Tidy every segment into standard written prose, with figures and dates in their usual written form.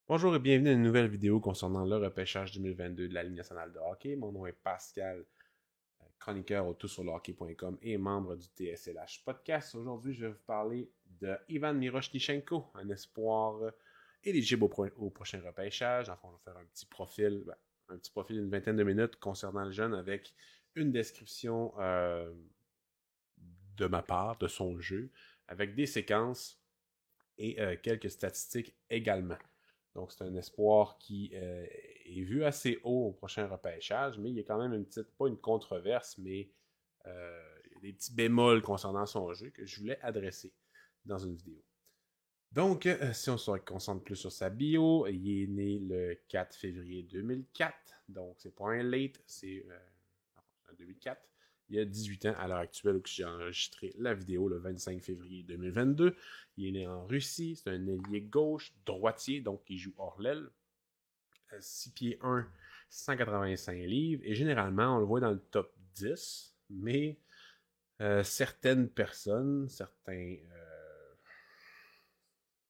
Bonjour et bienvenue à une nouvelle vidéo concernant le repêchage 2022 de la Ligue nationale de hockey. Mon nom est Pascal, chroniqueur au toutsurlehockey.com et membre du TSLH podcast. Aujourd'hui, je vais vous parler de Ivan Miroshnichenko, un espoir éligible au prochain repêchage. Enfin, on va faire un petit profil d'une vingtaine de minutes concernant le jeune avec une description de ma part, de son jeu, avec des séquences et quelques statistiques également. Donc, c'est un espoir qui est vu assez haut au prochain repêchage, mais il y a quand même pas une controverse, mais il y a des petits bémols concernant son jeu que je voulais adresser dans une vidéo. Donc, si on se concentre plus sur sa bio, il est né le 4 février 2004, donc c'est pas un late, c'est en 2004. Il a 18 ans à l'heure actuelle où j'ai enregistré la vidéo le 25 février 2022. Il est né en Russie, c'est un ailier gauche, droitier, donc il joue hors l'aile. 6 pieds 1, 185 livres, et généralement on le voit dans le top 10, mais certaines personnes,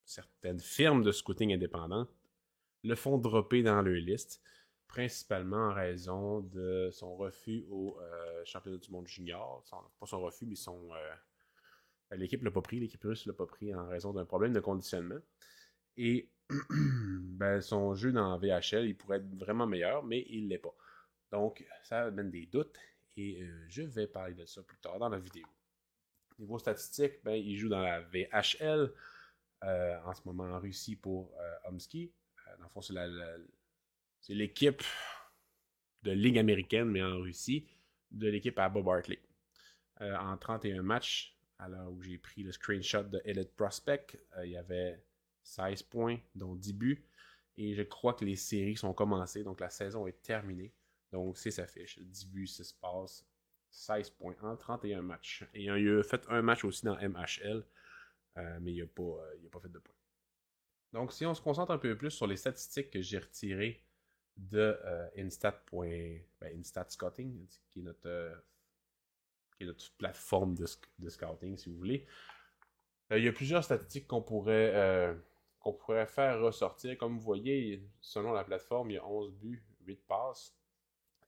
certaines firmes de scouting indépendantes le font dropper dans leur liste, principalement en raison de son refus au championnat du monde junior. Pas son refus, mais l'équipe l'a pas pris, l'équipe russe l'a pas pris en raison d'un problème de conditionnement. Et ben, son jeu dans VHL, il pourrait être vraiment meilleur, mais il l'est pas. Donc, ça amène des doutes et je vais parler de ça plus tard dans la vidéo. Niveau statistique, ben, il joue dans la VHL, en ce moment en Russie pour Omski. Dans le fond, c'est l'équipe de Ligue américaine, mais en Russie, de l'équipe à Bob Hartley. En 31 matchs, à l'heure où j'ai pris le screenshot de Elite Prospect, il y avait 16 points, dont 10 buts. Et je crois que les séries sont commencées, donc la saison est terminée. Donc c'est sa fiche. 10 buts, 6 passes, 16 points en 31 matchs. Et il a fait un match aussi dans MHL, mais il n'a pas fait de points. Donc si on se concentre un peu plus sur les statistiques que j'ai retirées de Instat Scouting, qui est notre plateforme de scouting, si vous voulez. Il y a plusieurs statistiques qu'on pourrait faire ressortir. Comme vous voyez, selon la plateforme, il y a 11 buts, 8 passes,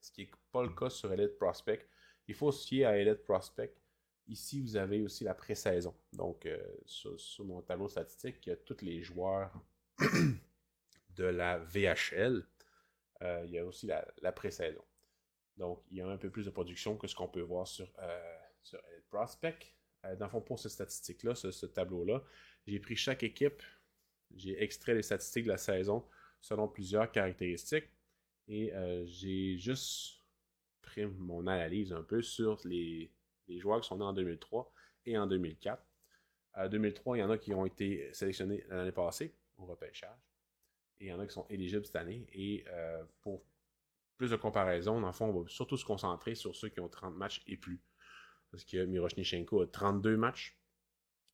ce qui n'est pas le cas sur Elite Prospect. Il faut se fier à Elite Prospect. Ici, vous avez aussi la pré-saison. Donc, sur mon tableau statistique, il y a tous les joueurs de la VHL. Il y a aussi la pré-saison. Donc, il y a un peu plus de production que ce qu'on peut voir sur Elite Prospect. Dans le fond, pour cette statistique-là, ce tableau-là, j'ai pris chaque équipe, j'ai extrait les statistiques de la saison selon plusieurs caractéristiques et j'ai juste pris mon analyse un peu sur les joueurs qui sont nés en 2003 et en 2004. En 2003, il y en a qui ont été sélectionnés l'année passée au repêchage et il y en a qui sont éligibles cette année. Et pour plus de comparaison, dans le fond, on va surtout se concentrer sur ceux qui ont 30 matchs et plus. Parce que Miroshnichenko a 32 matchs.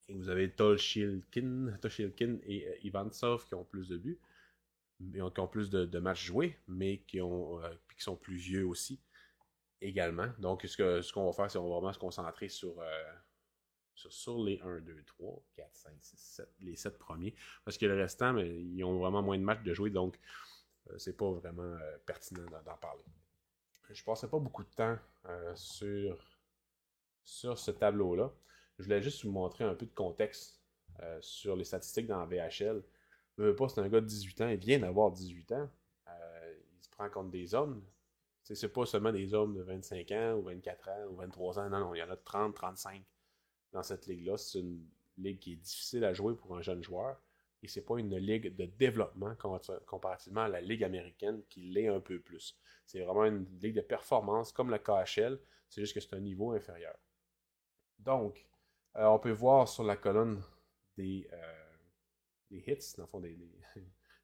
Et vous avez Toshilkin et Ivansov qui ont plus de buts, qui ont plus de matchs joués, mais qui sont plus vieux aussi également. Donc, ce qu'on va faire, c'est qu'on va vraiment se concentrer sur les 1, 2, 3, 4, 5, 6, 7, les 7 premiers. Parce que le restant, mais, ils ont vraiment moins de matchs de jouer, donc c'est pas vraiment pertinent d'en parler. Je ne passerai pas beaucoup de temps sur ce tableau-là. Je voulais juste vous montrer un peu de contexte sur les statistiques dans la VHL. Je veux pas, c'est un gars de 18 ans, il vient d'avoir 18 ans. Il se prend contre des hommes. C'est pas seulement des hommes de 25 ans ou 24 ans ou 23 ans. Non, non, il y en a de 30, 35 dans cette ligue-là. C'est une ligue qui est difficile à jouer pour un jeune joueur. Et c'est pas une ligue de développement comparativement à la ligue américaine qui l'est un peu plus. C'est vraiment une ligue de performance comme la KHL. C'est juste que c'est un niveau inférieur. Donc, on peut voir sur la colonne des, euh, des hits, dans le fond, des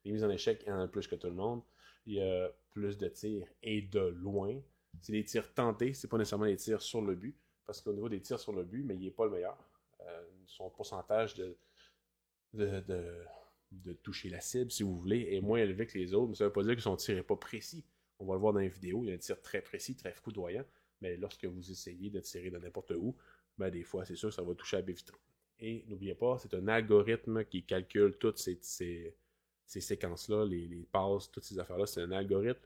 mises en échec, il y en a plus que tout le monde. Il y a plus de tirs et de loin. C'est des tirs tentés, c'est pas nécessairement des tirs sur le but, parce qu'au niveau des tirs sur le but, mais il n'est pas le meilleur. Son pourcentage de, de, de toucher la cible, si vous voulez, est moins élevé que les autres, mais ça ne veut pas dire que son tir n'est pas précis. On va le voir dans les vidéos, il y a un tir très précis, très foudroyant, mais lorsque vous essayez de tirer de n'importe où, ben des fois, c'est sûr que ça va toucher à la baie vitrée. Et n'oubliez pas, c'est un algorithme qui calcule toutes ces séquences-là, les passes, toutes ces affaires-là, c'est un algorithme.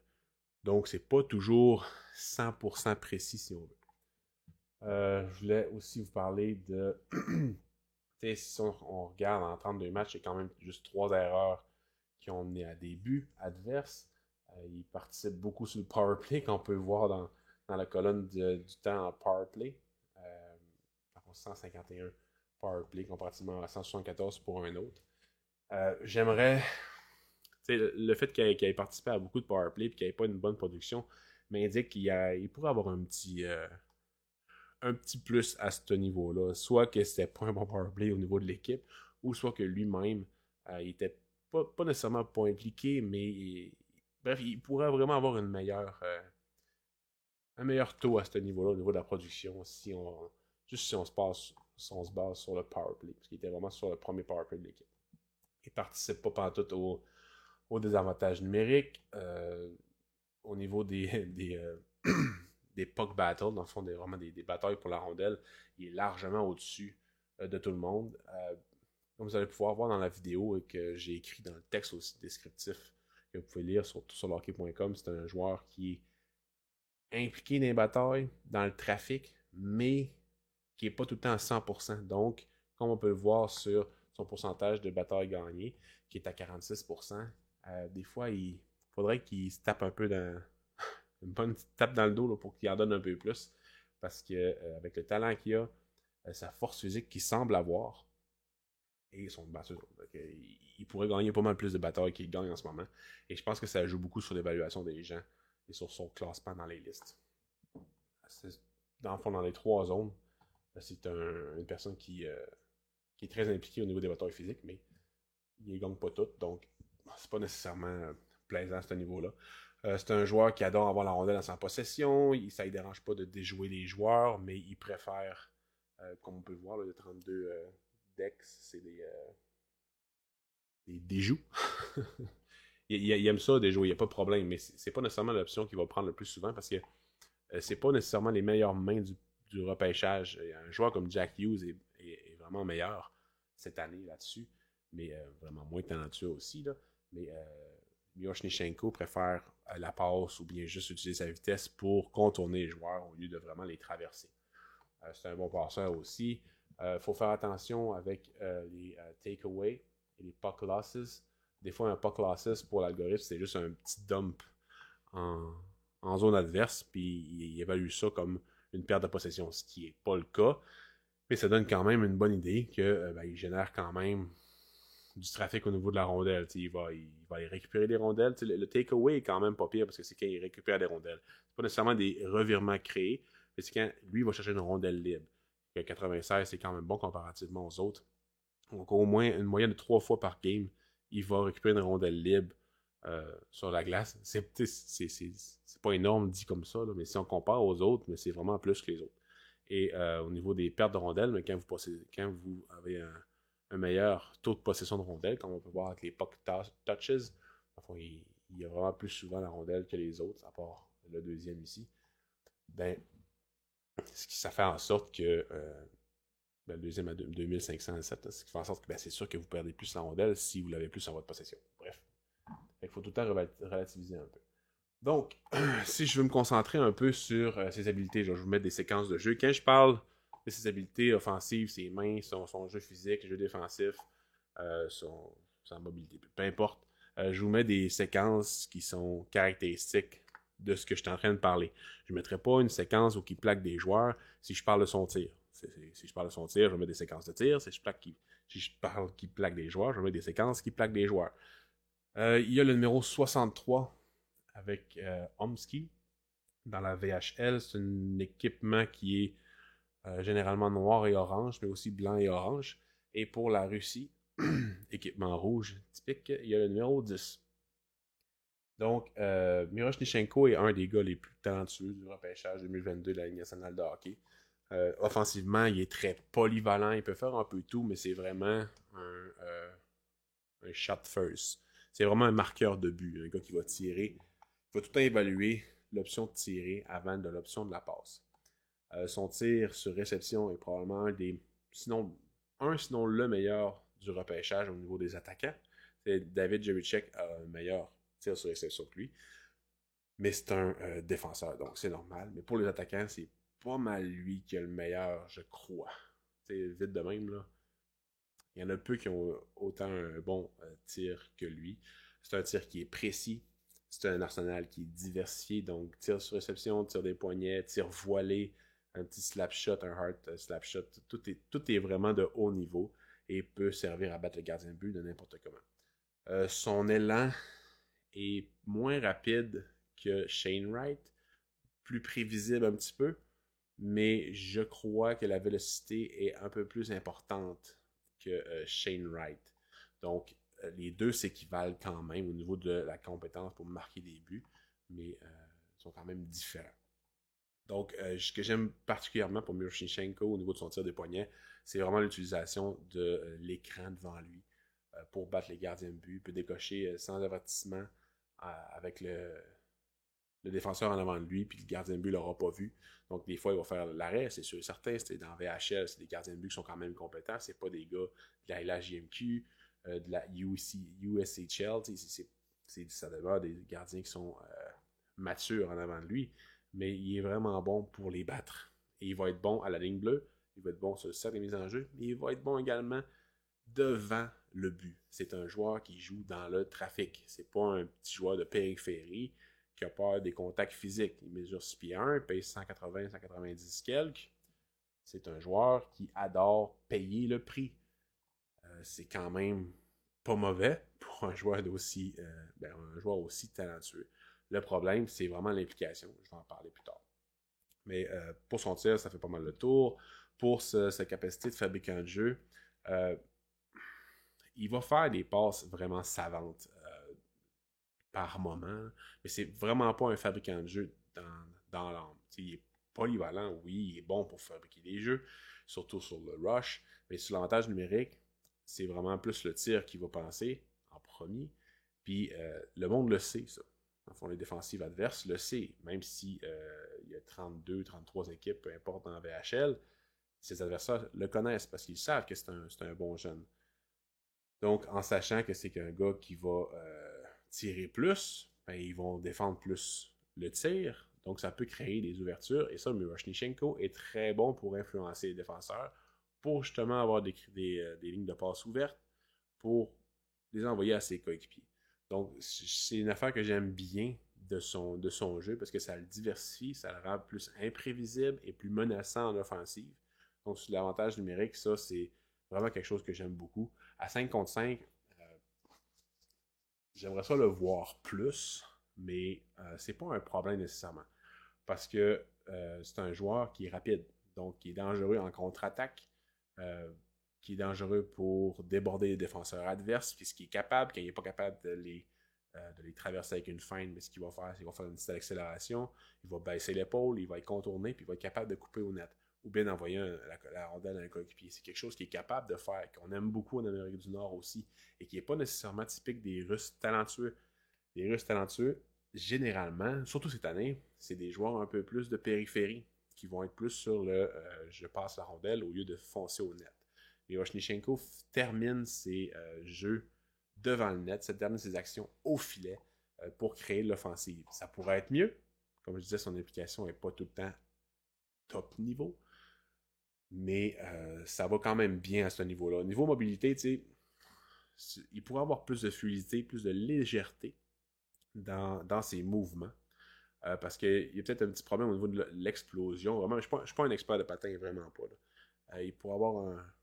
Donc, c'est pas toujours 100% précis si on veut. Je voulais aussi vous parler de... si on regarde en 32 matchs, il y a quand même juste 3 erreurs qui ont mené à des buts adverses. Ils participent beaucoup sur le power play, qu'on peut voir dans la colonne du temps en power play. 151 power play comparativement à 174 pour un autre. J'aimerais... Le fait qu'il ait participé à beaucoup de power play et qu'il n'ait pas une bonne production m'indique qu'il pourrait avoir un petit plus à ce niveau-là. Soit que c'était pas un bon powerplay au niveau de l'équipe, ou soit que lui-même, il était pas nécessairement pas impliqué, mais bref, il pourrait vraiment avoir un meilleur taux à ce niveau-là, au niveau de la production, si on se base sur le powerplay, parce qu'il était vraiment sur le premier powerplay de l'équipe. Il participe pas pantoute au désavantage numérique, au niveau des puck battles, dans le fond, vraiment des batailles pour la rondelle, il est largement au-dessus de tout le monde. Comme vous allez pouvoir voir dans la vidéo et que j'ai écrit dans le texte aussi descriptif que vous pouvez lire sur hockey.com, c'est un joueur qui est impliqué dans les batailles, dans le trafic, mais qui n'est pas tout le temps à 100%. Donc, comme on peut le voir sur son pourcentage de batailles gagnées, qui est à 46%, des fois, il faudrait qu'il se tape un peu dans une bonne petite tape dans le dos là, pour qu'il en donne un peu plus. Parce que avec le talent qu'il a, sa force physique qu'il semble avoir, et son batteur, il pourrait gagner pas mal plus de batailles qu'il gagne en ce moment. Et je pense que ça joue beaucoup sur l'évaluation des gens et sur son classement dans les listes. Dans le fond, dans les 3 zones, c'est une personne qui est très impliquée au niveau des batailles physiques, mais il ne gagne pas toutes, donc c'est pas nécessairement plaisant à ce niveau-là. C'est un joueur qui adore avoir la rondelle dans sa possession. Ça ne dérange pas de déjouer les joueurs, mais il préfère, comme on peut le voir, le 32 Dex, c'est des déjoues. il aime ça, déjouer, il n'y a pas de problème, mais c'est pas nécessairement l'option qu'il va prendre le plus souvent parce que c'est pas nécessairement les meilleures mains du repêchage. Un joueur comme Jack Hughes est vraiment meilleur cette année là-dessus, mais vraiment moins talentueux aussi. Là. Mais Miroshnichenko préfère la passe ou bien juste utiliser sa vitesse pour contourner les joueurs au lieu de vraiment les traverser. C'est un bon passeur aussi. Il faut faire attention avec les takeaways et les puck losses. Des fois, un puck losses pour l'algorithme, c'est juste un petit dump en zone adverse, puis il évalue ça comme une perte de possession, ce qui n'est pas le cas. Mais ça donne quand même une bonne idée qu'il génère quand même du trafic au niveau de la rondelle. Il va aller récupérer des rondelles. Le takeaway est quand même pas pire parce que c'est quand il récupère des rondelles. C'est pas nécessairement des revirements créés, mais c'est quand lui va chercher une rondelle libre. 96, c'est quand même bon comparativement aux autres. Donc au moins une moyenne de 3 fois par game, il va récupérer une rondelle libre sur la glace. C'est pas énorme dit comme ça, là, mais si on compare aux autres, mais c'est vraiment plus que les autres. Et au niveau des pertes de rondelles, mais quand vous avez un meilleur taux de possession de rondelles, comme on peut voir avec les puck touches, enfin, il y a vraiment plus souvent la rondelle que les autres, à part le deuxième ici. Ben, ça fait en sorte que le deuxième à 2507, ce qui fait en sorte que c'est sûr que vous perdez plus la rondelle si vous l'avez plus en votre possession. Bref, il faut tout le temps relativiser un peu. Donc, si je veux me concentrer un peu sur ses habiletés, je vais vous mettre des séquences de jeu. Quand je parle de ses habiletés offensives, ses mains, son jeu physique, jeu défensif, sa mobilité, peu importe, je vous mets des séquences qui sont caractéristiques de ce que je suis en train de parler. Je ne mettrai pas une séquence où il plaque des joueurs si je parle de son tir. Si je parle de son tir, je vais mettre des séquences de tir. Si je parle qu'il plaque des joueurs, je vais mettre des séquences qui plaquent des joueurs. Il y a le numéro 63 avec Omski dans la VHL. C'est un équipement qui est généralement noir et orange, mais aussi blanc et orange. Et pour la Russie, équipement rouge typique, il y a le numéro 10. Donc, Miroshnichenko est un des gars les plus talentueux du repêchage 2022 de la Ligue nationale de hockey. Offensivement, il est très polyvalent, il peut faire un peu tout, mais c'est vraiment un shot first. C'est vraiment un marqueur de but, un gars qui va tirer. Il va tout le temps évaluer l'option de tirer avant de l'option de la passe. Son tir sur réception est probablement sinon le meilleur du repêchage au niveau des attaquants. David Jiricek a un meilleur tir sur réception que lui. Mais c'est un défenseur, donc c'est normal. Mais pour les attaquants, c'est pas mal lui qui a le meilleur, je crois. T'sais, vite de même, là. Il y en a peu qui ont autant un bon tir que lui. C'est un tir qui est précis. C'est un arsenal qui est diversifié. Donc, tir sur réception, tir des poignets, tir voilé, un petit slap shot, un hard slap shot. Tout est vraiment de haut niveau et peut servir à battre le gardien de but de n'importe comment. Son élan est moins rapide que Shane Wright, plus prévisible un petit peu, mais je crois que la vélocité est un peu plus importante que Shane Wright. Donc, les deux s'équivalent quand même au niveau de la compétence pour marquer des buts, mais sont quand même différents. Donc, ce que j'aime particulièrement pour Miroshnichenko au niveau de son tir des poignets, c'est vraiment l'utilisation de l'écran devant lui pour battre les gardiens de but. Il peut décocher sans avertissement avec le défenseur en avant de lui, puis le gardien de but ne l'aura pas vu. Donc, des fois, il va faire l'arrêt, c'est sûr et certain. C'est dans VHL, c'est des gardiens de but qui sont quand même compétents. C'est pas des gars de la LHJMQ, de la USHL. Ça demeure des gardiens qui sont matures en avant de lui, mais il est vraiment bon pour les battre. Et il va être bon à la ligne bleue, il va être bon sur certaines mises en jeu, mais il va être bon également devant le but. C'est un joueur qui joue dans le trafic. C'est pas un petit joueur de périphérie qui a peur des contacts physiques. Il mesure 6 pieds 1, pèse 180, 190 quelques. C'est un joueur qui adore payer le prix. C'est quand même pas mauvais pour un joueur aussi talentueux. Le problème, c'est vraiment l'implication. Je vais en parler plus tard. Mais pour son tir, ça fait pas mal le tour. Pour sa capacité de fabriquer un jeu, il va faire des passes vraiment savantes par moment, mais c'est vraiment pas un fabricant de jeu dans l'âme. Il est polyvalent, oui, il est bon pour fabriquer des jeux, surtout sur le rush, mais sur l'avantage numérique, c'est vraiment plus le tir qui va penser en premier. Puis le monde le sait, ça. En fond, les défensives adverses le sait, même si il y a 32, 33 équipes, peu importe dans VHL, ses adversaires le connaissent parce qu'ils savent que c'est un bon jeune. Donc, en sachant que c'est qu'un gars qui va tirer plus, ben, ils vont défendre plus le tir. Donc, ça peut créer des ouvertures. Et ça, Miroshnichenko est très bon pour influencer les défenseurs, pour justement avoir des lignes de passe ouvertes, pour les envoyer à ses coéquipiers. Donc, c'est une affaire que j'aime bien de son jeu, parce que ça le diversifie, ça le rend plus imprévisible et plus menaçant en offensive. Donc, sur l'avantage numérique, ça, c'est vraiment quelque chose que j'aime beaucoup. À 5 contre 5, j'aimerais ça le voir plus, mais c'est pas un problème nécessairement. Parce que c'est un joueur qui est rapide, donc qui est dangereux en contre-attaque, qui est dangereux pour déborder les défenseurs adverses, puis ce qui est capable, quand il n'est pas capable de les traverser avec une feinte, mais ce qu'il va faire, c'est qu'il va faire une petite accélération, il va baisser l'épaule, il va être contourné, puis il va être capable de couper au net, ou bien d'envoyer la rondelle à un coéquipier. C'est quelque chose qu'il est capable de faire, qu'on aime beaucoup en Amérique du Nord aussi, et qui n'est pas nécessairement typique des Russes talentueux. Les Russes talentueux, généralement, surtout cette année, c'est des joueurs un peu plus de périphérie, qui vont être plus sur le je passe la rondelle au lieu de foncer au net. Miroshnichenko termine ses jeux devant le net, ça termine ses actions au filet pour créer l'offensive. Ça pourrait être mieux. Comme je disais, son implication n'est pas tout le temps top niveau, mais ça va quand même bien à ce niveau-là. Au niveau mobilité, tu sais, il pourrait avoir plus de fluidité, plus de légèreté dans ses mouvements. Parce qu'il y a peut-être un petit problème au niveau de l'explosion. Vraiment, je ne suis pas un expert de patin, vraiment pas. Il pourrait avoir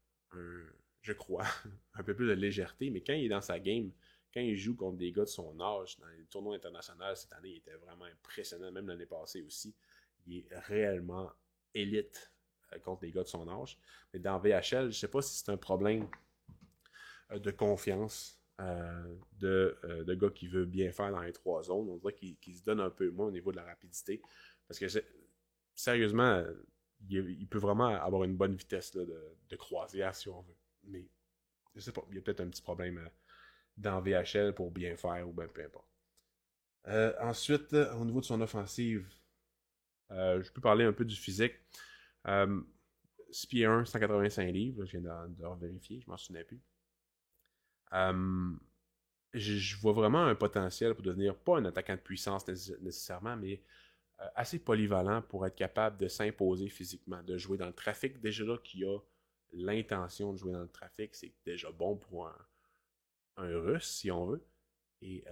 je crois, un peu plus de légèreté, mais quand il est dans sa game, quand il joue contre des gars de son âge, dans les tournois internationaux, cette année, il était vraiment impressionnant, même l'année passée aussi. Il est réellement élite contre des gars de son âge. Mais dans VHL, je ne sais pas si c'est un problème de confiance de gars qui veut bien faire dans les 3 zones. On dirait qu'il se donne un peu moins au niveau de la rapidité. Parce que, sérieusement, il peut vraiment avoir une bonne vitesse là, de croisière, si on veut. Mais, je sais pas, il y a peut-être un petit problème dans VHL pour bien faire ou bien peu importe. Ensuite, au niveau de son offensive, je peux parler un peu du physique. 6 pieds 1, 185 livres, je viens de revérifier, je m'en souvenais plus. je vois vraiment un potentiel pour devenir pas un attaquant de puissance nécessairement, mais assez polyvalent pour être capable de s'imposer physiquement, de jouer dans le trafic. Déjà là, qui a l'intention de jouer dans le trafic, c'est déjà bon pour un Russe, si on veut. Et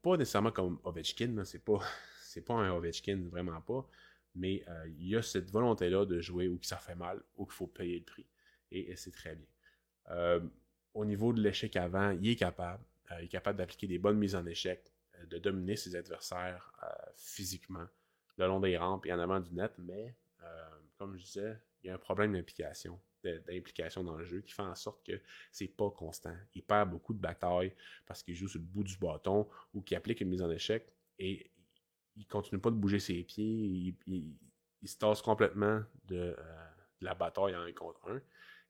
pas nécessairement comme Ovechkin, là, c'est pas un Ovechkin, vraiment pas. Mais il y a cette volonté-là de jouer où ça fait mal, où il faut payer le prix. Et c'est très bien. Euh, Au niveau de l'échec avant, il est capable. Il est capable d'appliquer des bonnes mises en échec, de dominer ses adversaires physiquement, le long des rampes et en avant du net, mais comme je disais, il y a un problème d'implication dans le jeu qui fait en sorte que c'est pas constant. Il perd beaucoup de batailles parce qu'il joue sur le bout du bâton ou qu'il applique une mise en échec et il continue pas de bouger ses pieds, il se tasse complètement de la bataille en un contre un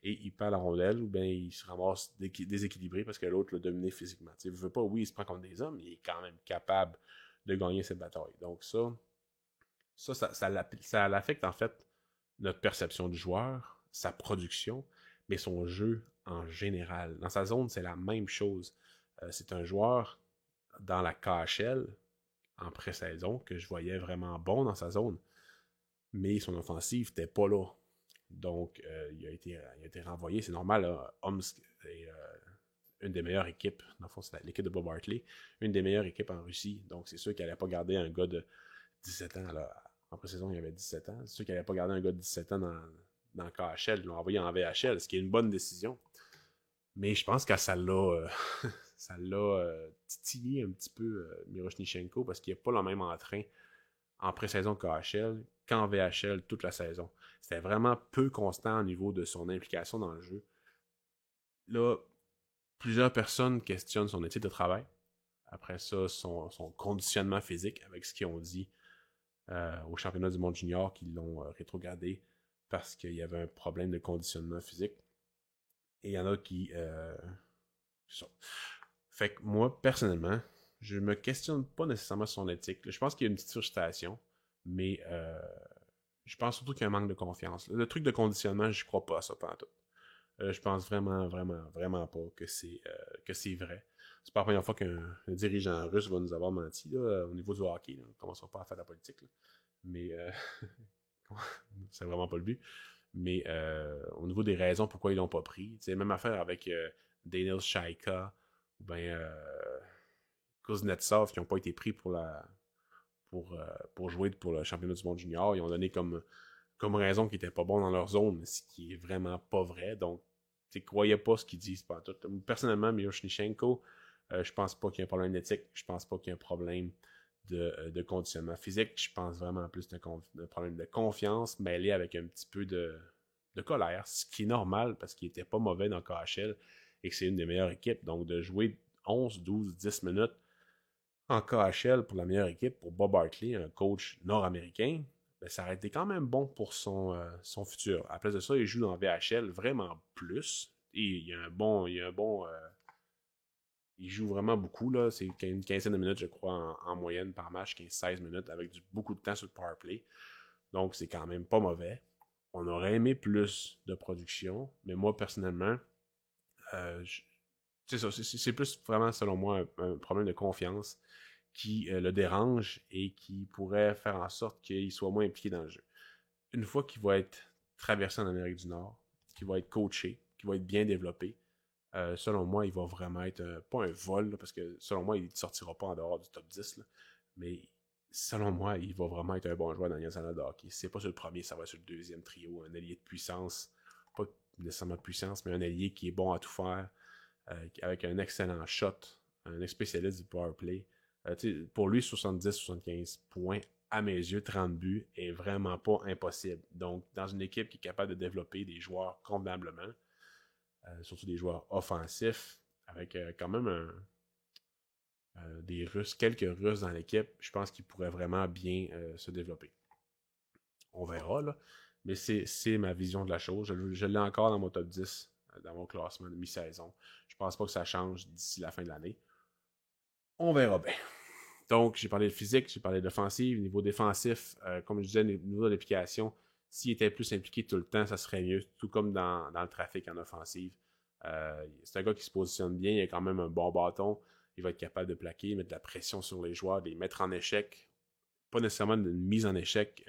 et il perd la rondelle ou bien il se ramasse déséquilibré parce que l'autre l'a dominé physiquement. Tu veux pas, oui, il se prend contre des hommes, mais il est quand même capable de gagner cette bataille. Donc ça l'affecte en fait notre perception du joueur, sa production, mais son jeu en général. Dans sa zone, c'est la même chose. C'est un joueur dans la KHL en pré-saison que je voyais vraiment bon dans sa zone, mais son offensive n'était pas là. Donc, il a été renvoyé. C'est normal, là. Omsk est une des meilleures équipes. Dans le fond, c'est l'équipe de Bob Hartley. Une des meilleures équipes en Russie. Donc, c'est sûr qu'il n'allait pas garder un gars de 17 ans. Là. En pré-saison, il avait 17 ans. C'est sûr qu'il n'allait pas garder un gars de 17 ans dans le KHL. Ils l'ont envoyé en VHL, ce qui est une bonne décision. Mais je pense que ça l'a titillé un petit peu Miroshnichenko parce qu'il n'a pas le même entrain en pré-saison KHL qu'en VHL toute la saison. C'était vraiment peu constant au niveau de son implication dans le jeu. Là, plusieurs personnes questionnent son éthique de travail. Après ça, son conditionnement physique avec ce qu'ils ont dit au championnat du monde junior qu'ils l'ont rétrogradé parce qu'il y avait un problème de conditionnement physique. Et il y en a qui... Fait que moi, personnellement, je me questionne pas nécessairement sur son éthique. Je pense qu'il y a une petite frustration, mais je pense surtout qu'il y a un manque de confiance. Le truc de conditionnement, je crois pas à ça pendant tout. Je pense vraiment, vraiment, vraiment pas que c'est vrai. C'est pas la première fois qu'un dirigeant russe va nous avoir menti là, au niveau du hockey. Là. On ne commencera pas à faire de la politique. Là. Mais c'est vraiment pas le but. Mais au niveau des raisons pourquoi ils l'ont pas pris, même affaire avec Daniel Shaika ou bien Kuznetsov qui n'ont pas été pris pour jouer pour le championnat du monde junior. Ils ont donné comme raison qu'ils n'étaient pas bons dans leur zone, ce qui est vraiment pas vrai. Donc, tu croyais pas ce qu'ils disent pas tout. Personnellement, Miroshnichenko, je pense pas qu'il y ait un problème d'éthique. Je pense pas qu'il y ait un problème de conditionnement physique. Je pense vraiment plus d'un problème de confiance mêlé avec un petit peu de colère, ce qui est normal parce qu'il était pas mauvais dans KHL et que c'est une des meilleures équipes. Donc, de jouer 11, 12, 10 minutes en KHL pour la meilleure équipe, pour Bob Hartley, un coach nord-américain, ben, ça aurait été quand même bon pour son futur. À la place de ça, il joue dans VHL vraiment plus. Et il y a un bon. Il joue vraiment beaucoup, là. C'est une quinzaine de minutes, je crois, en moyenne par match, 15-16 minutes, avec beaucoup de temps sur le powerplay. Donc, c'est quand même pas mauvais. On aurait aimé plus de production, mais moi, personnellement, c'est ça. C'est plus vraiment, selon moi, un problème de confiance qui le dérange et qui pourrait faire en sorte qu'il soit moins impliqué dans le jeu. Une fois qu'il va être traversé en Amérique du Nord, qu'il va être coaché, qu'il va être bien développé, selon moi, il va vraiment être pas un vol, là, parce que selon moi, il ne sortira pas en dehors du top 10, là, mais selon moi, il va vraiment être un bon joueur dans la de hockey. Si c'est pas sur le premier, ça va être sur le deuxième trio, un allié de puissance, pas nécessairement de puissance, mais un allié qui est bon à tout faire, avec un excellent shot, un spécialiste du powerplay. Pour lui, 70-75 points, à mes yeux, 30 buts, est vraiment pas impossible. Donc, dans une équipe qui est capable de développer des joueurs convenablement, surtout des joueurs offensifs, avec quand même des Russes, quelques Russes dans l'équipe, je pense qu'ils pourraient vraiment bien se développer. On verra, là. Mais c'est ma vision de la chose. Je l'ai encore dans mon top 10, dans mon classement de mi-saison. Je pense pas que ça change d'ici la fin de l'année. On verra bien. Donc, j'ai parlé de physique, j'ai parlé d'offensive. Niveau défensif, comme je disais, niveau de l'application, s'il était plus impliqué tout le temps, ça serait mieux, tout comme dans le trafic en offensive. C'est un gars qui se positionne bien, il a quand même un bon bâton, Il va être capable de plaquer, mettre de la pression sur les joueurs, de les mettre en échec. Pas nécessairement une mise en échec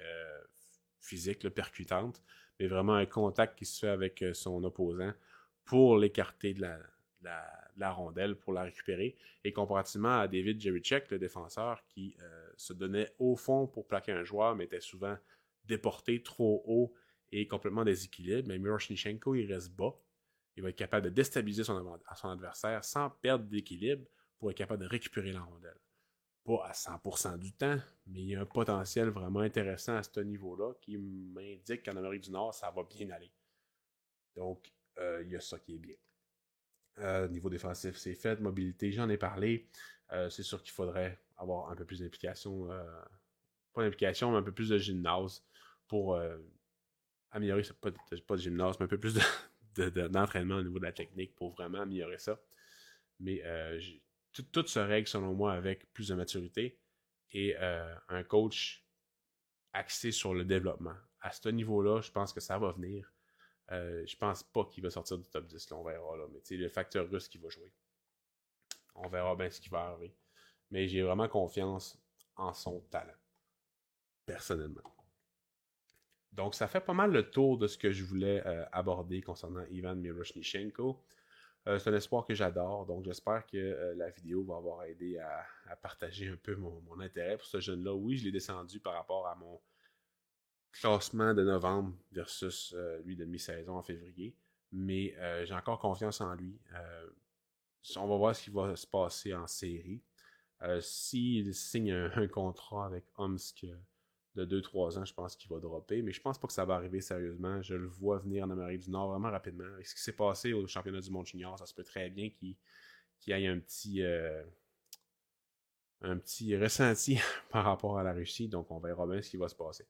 physique, là, percutante, mais vraiment un contact qui se fait avec son opposant pour l'écarter de la rondelle, pour la récupérer. Et comparativement à David Jerichek, le défenseur, qui se donnait au fond pour plaquer un joueur, mais était souvent déporté trop haut et complètement déséquilibré, mais Miroshnichenko, il reste bas. Il va être capable de déstabiliser son adversaire sans perdre d'équilibre pour être capable de récupérer la rondelle. Pas à 100% du temps, mais il y a un potentiel vraiment intéressant à ce niveau-là qui m'indique qu'en Amérique du Nord, ça va bien aller. Donc, il y a ça qui est bien. Niveau défensif, c'est fait. Mobilité, j'en ai parlé. C'est sûr qu'il faudrait avoir un peu plus d'implication. Pas d'implication, mais un peu plus de gymnase pour améliorer, pas de gymnase, mais un peu plus d'entraînement au niveau de la technique pour vraiment améliorer ça. Mais tout se règle, selon moi, avec plus de maturité et un coach axé sur le développement. À ce niveau-là, je pense que ça va venir. Je pense pas qu'il va sortir du top 10, là, on verra. Là. Mais le facteur russe qui va jouer. On verra bien ce qui va arriver. Mais j'ai vraiment confiance en son talent, personnellement. Donc, ça fait pas mal le tour de ce que je voulais aborder concernant Ivan Miroshnichenko. C'est un espoir que j'adore, donc j'espère que la vidéo va avoir aidé à partager un peu mon intérêt pour ce jeune-là. Oui, je l'ai descendu par rapport à mon classement de novembre versus lui de mi-saison en février, mais j'ai encore confiance en lui. On va voir ce qui va se passer en série. S'il signe un contrat avec Omsk de 2-3 ans, je pense qu'il va dropper, mais je pense pas que ça va arriver sérieusement. Je le vois venir en Amérique du Nord vraiment rapidement. Avec ce qui s'est passé au championnat du monde junior, ça se peut très bien qu'il y ait un petit ressenti par rapport à la Russie, donc on verra bien ce qui va se passer.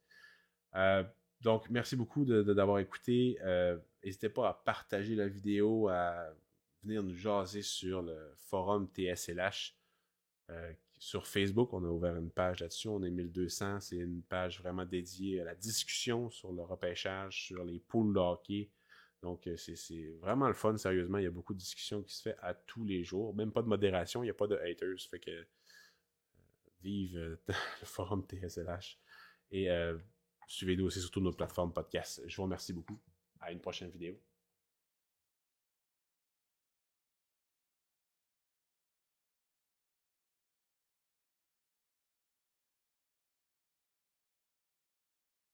Donc, merci beaucoup d'avoir écouté. N'hésitez pas à partager la vidéo, à venir nous jaser sur le forum TSLH. Sur Facebook, on a ouvert une page là-dessus, on est 1200, c'est une page vraiment dédiée à la discussion sur le repêchage, sur les poules de hockey. Donc, c'est vraiment le fun, sérieusement. Il y a beaucoup de discussions qui se fait à tous les jours. Même pas de modération, il n'y a pas de haters. Fait que vive le forum TSLH. Et suivez-nous aussi sur toutes nos plateformes podcast. Je vous remercie beaucoup. À une prochaine vidéo.